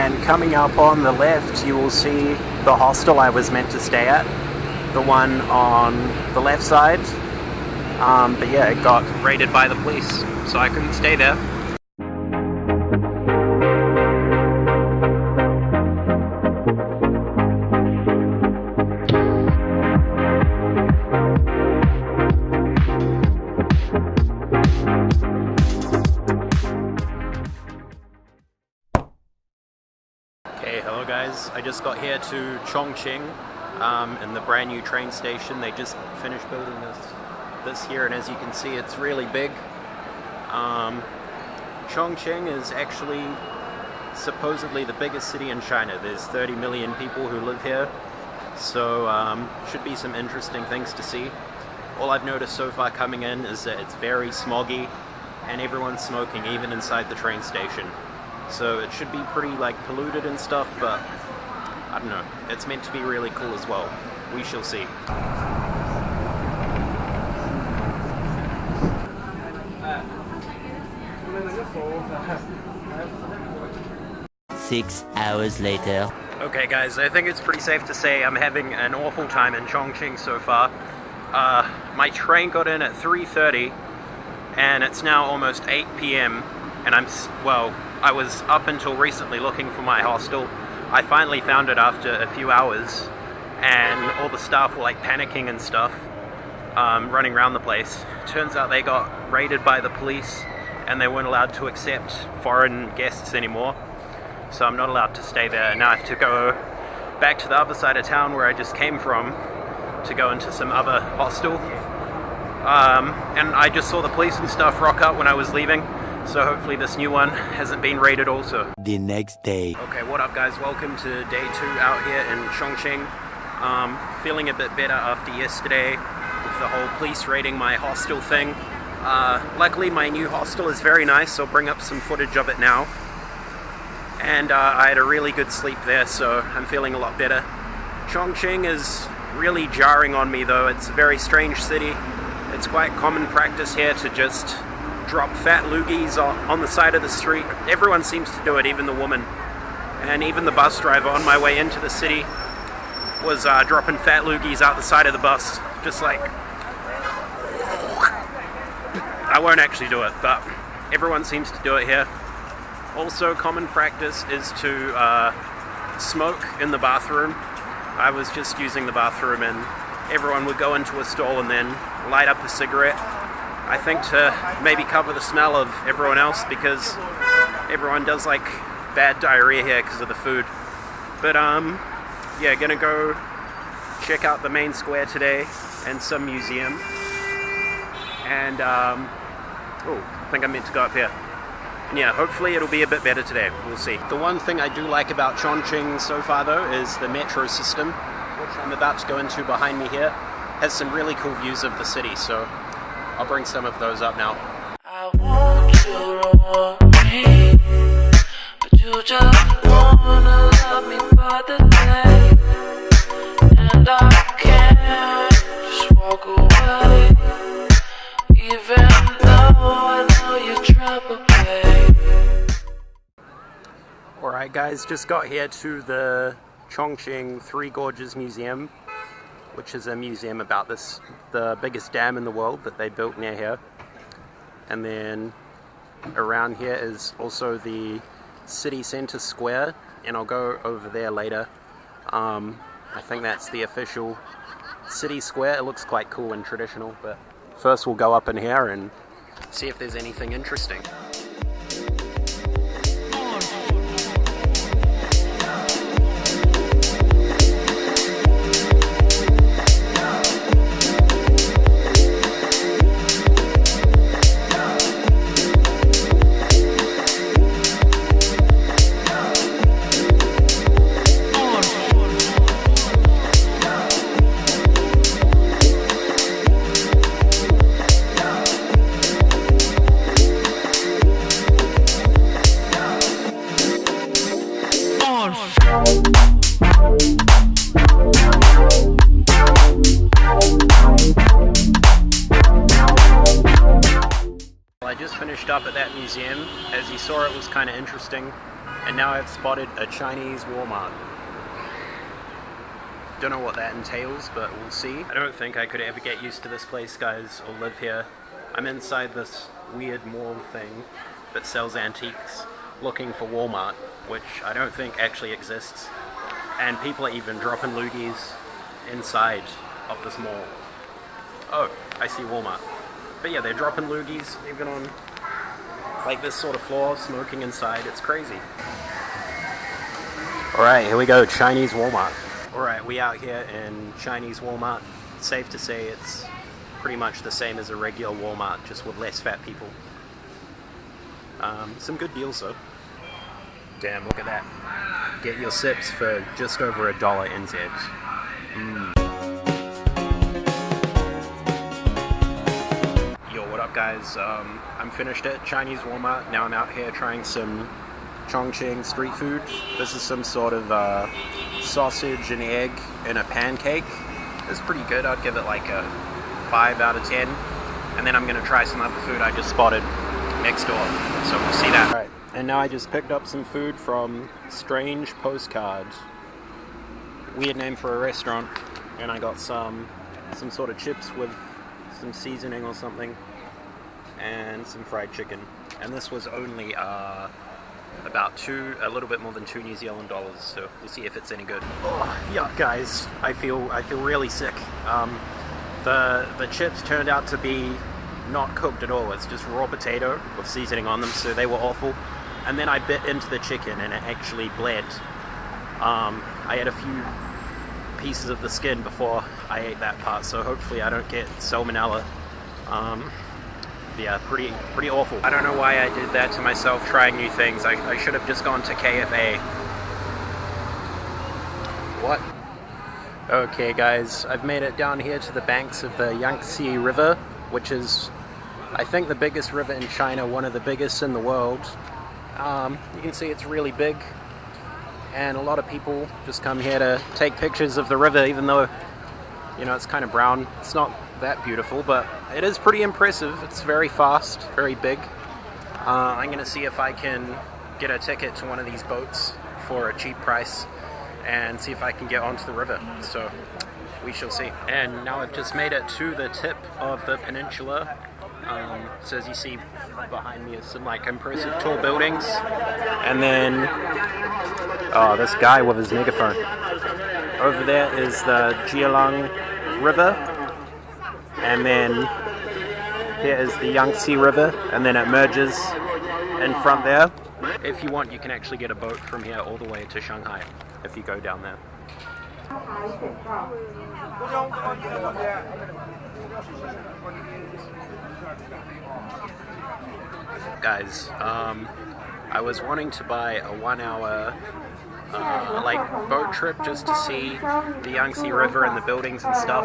And coming up on the left, you will see the hostel I was meant to stay at, the one on the left side. But yeah, it got raided by the police, so I couldn't stay there. Okay, hello guys. I just got here to Chongqing in the brand new train station. They just finished building this here, and as you can see, it's really big. Chongqing is actually supposedly the biggest city in China. There's 30 million people who live here, so should be some interesting things to see. All I've noticed so far coming in is that it's very smoggy and everyone's smoking even inside the train station. So it should be pretty like polluted and stuff, but I don't know. It's meant to be really cool as well. We shall see. 6 hours later. Okay guys, I think it's pretty safe to say I'm having an awful time in Chongqing so far. My train got in at 3:30 and it's now almost 8 p.m. and I was up until recently looking for my hostel. I finally found it after a few hours, and all the staff were like panicking and stuff, running around the place. Turns out they got raided by the police and they weren't allowed to accept foreign guests anymore. So I'm not allowed to stay there. Now I have to go back to the other side of town where I just came from to go into some other hostel. And I just saw the police and stuff rock up when I was leaving. So hopefully this new one hasn't been raided also. The next day. Okay, what up guys? Welcome to day 2 out here in Chongqing. Feeling a bit better after yesterday with the whole police raiding my hostel thing. Luckily my new hostel is very nice, so I'll bring up some footage of it now. And I had a really good sleep there, so I'm feeling a lot better. Chongqing is really jarring on me though. It's a very strange city. It's quite common practice here to just drop fat loogies on the side of the street. Everyone seems to do it, even the woman. And even the bus driver on my way into the city was dropping fat loogies out the side of the bus. Just like... I won't actually do it, but everyone seems to do it here. Also, common practice is to smoke in the bathroom. I was just using the bathroom and everyone would go into a stall and then light up a cigarette. I think to maybe cover the smell of everyone else, because everyone does like bad diarrhea here because of the food. But yeah, gonna go check out the main square today and some museum. And oh, I think I meant to go up here. And yeah, hopefully it'll be a bit better today. We'll see. The one thing I do like about Chongqing so far though is the metro system, which I'm about to go into behind me here. Has some really cool views of the city, so I'll bring some of those up now. I want you to want me, but you just wanna love me for the day, and I can't just walk away, even though I know you try to play. Alright guys, just got here to the Chongqing Three Gorges Museum, which is a museum about the biggest dam in the world that they built near here. And then around here is also the city center square, and I'll go over there later. I think that's the official city square. It looks quite cool and traditional, but first we'll go up in here and see if there's anything interesting. I just finished up at that museum. As you saw, it was kind of interesting. And now I've spotted a Chinese Walmart. Don't know what that entails, but we'll see. I don't think I could ever get used to this place, guys, or live here. I'm inside this weird mall thing that sells antiques, looking for Walmart, which I don't think actually exists. And people are even dropping loogies inside of this mall. Oh, I see Walmart. But yeah, they're dropping loogies even on like this sort of floor, smoking inside. It's crazy. Alright, here we go, Chinese Walmart. Alright, we out here in Chinese Walmart. It's safe to say it's pretty much the same as a regular Walmart, just with less fat people. Some good deals though. Damn, look at that. Get your sips for just over $1 NZ. Yo, what up guys? I'm finished at Chinese Walmart. Now I'm out here trying some Chongqing street food. This is some sort of sausage and egg in a pancake. It's pretty good. I'd give it like a 5 out of 10. And then I'm gonna try some other food I just spotted next door. So we'll see that. Alright, and now I just picked up some food from Strange Postcard. Weird name for a restaurant. And I got some sort of chips with some seasoning or something. And some fried chicken. And this was only about a little bit more than 2 New Zealand dollars, so we'll see if it's any good. Oh, yeah, guys, I feel really sick. The chips turned out to be not cooked at all. It's just raw potato with seasoning on them, so they were awful. And then I bit into the chicken and it actually bled. I had a few pieces of the skin before I ate that part, so hopefully I don't get salmonella. Yeah, pretty awful. I don't know why I did that to myself, trying new things. I should have just gone to KFA. What? Okay guys, I've made it down here to the banks of the Yangtze River, which is, I think, the biggest river in China, one of the biggest in the world. You can see it's really big, and a lot of people just come here to take pictures of the river, even though, you know, it's kind of brown. It's not that beautiful, but it is pretty impressive. It's very fast, very big. I'm gonna see if I can get a ticket to one of these boats for a cheap price and see if I can get onto the river, so we shall see. And now I've just made it to the tip of the peninsula. So as you see behind me is some like impressive tall buildings, and then this guy with his megaphone. Over there is the Jialang River, and then here is the Yangtze River, and then it merges in front there. If you want, you can actually get a boat from here all the way to Shanghai if you go down there. Guys, I was wanting to buy a 1-hour like boat trip just to see the Yangtze River and the buildings and stuff,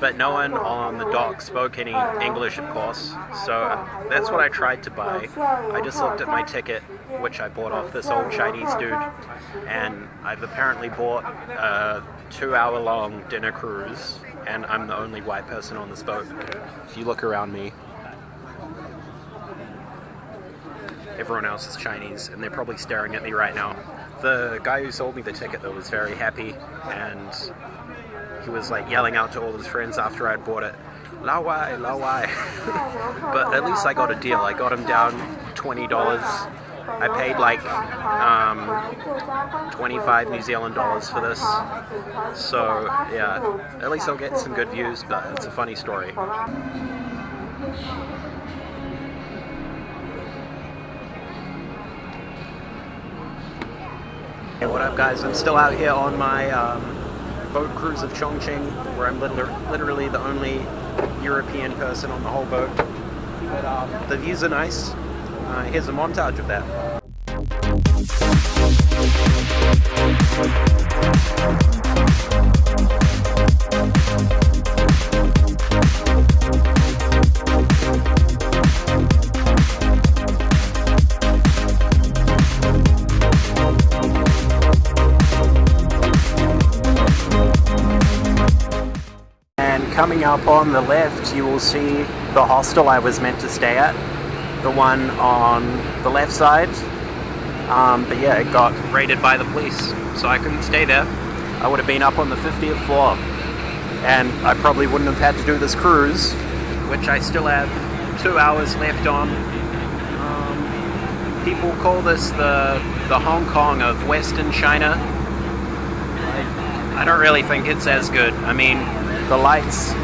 but no one on the dock spoke any English, of course, so that's what I tried to buy. I just looked at my ticket, which I bought off this old Chinese dude, and I've apparently bought a 2-hour-long dinner cruise, and I'm the only white person on this boat. If you look around me, everyone else is Chinese, and they're probably staring at me right now. The guy who sold me the ticket, though, was very happy, and he was like yelling out to all his friends after I'd bought it, "Lao Wai, Lao Wai." But at least I got a deal. I got him down $20. I paid like 25 New Zealand dollars for this. So yeah, at least I'll get some good views, but it's a funny story. Hey, what up guys? I'm still out here on my boat cruise of Chongqing, where I'm literally the only European person on the whole boat. But the views are nice. Here's a montage of that. Coming up on the left, you will see the hostel I was meant to stay at, the one on the left side. But yeah, it got raided by the police, so I couldn't stay there. I would have been up on the 50th floor, and I probably wouldn't have had to do this cruise, which I still have 2 hours left on. People call this the Hong Kong of Western China. I don't really think it's as good. I mean, the lights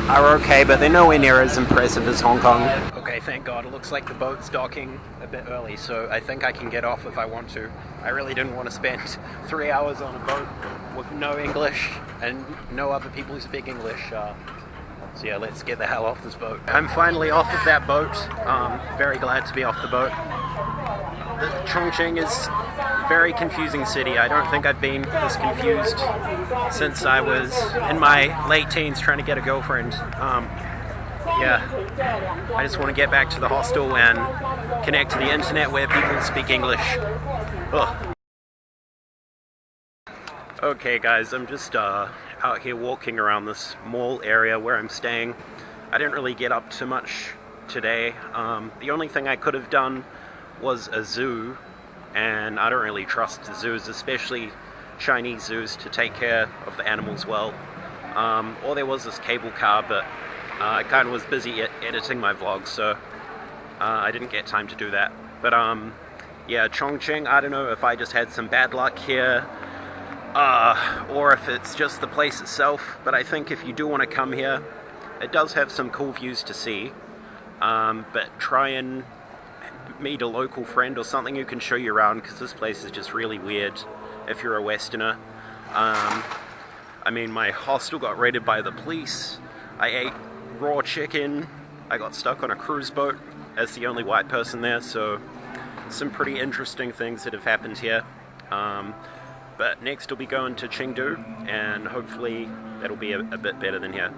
are okay, but they're nowhere near as impressive as Hong Kong. Okay, thank God. It looks like the boat's docking a bit early, so I think I can get off if I want to. I really didn't want to spend 3 hours on a boat with no English and no other people who speak English. So yeah, let's get the hell off this boat. I'm finally off of that boat. Very glad to be off the boat. Chongqing is a very confusing city. I don't think I've been this confused since I was in my late teens trying to get a girlfriend. Yeah, I just want to get back to the hostel and connect to the internet where people speak English. Ugh. Okay guys, I'm just out here walking around this mall area where I'm staying. I didn't really get up too much today. The only thing I could have done was a zoo, and I don't really trust zoos, especially Chinese zoos, to take care of the animals well. Or there was this cable car, but I kind of was busy editing my vlog, so I didn't get time to do that. But yeah, Chongqing, I don't know if I just had some bad luck here, or if it's just the place itself, but I think if you do want to come here, it does have some cool views to see, but try and meet a local friend or something who can show you around, because this place is just really weird if you're a Westerner. I mean, my hostel got raided by the police, I ate raw chicken, I got stuck on a cruise boat as the only white person there, so some pretty interesting things that have happened here. But next we'll be going to Chengdu, and hopefully that'll be a bit better than here.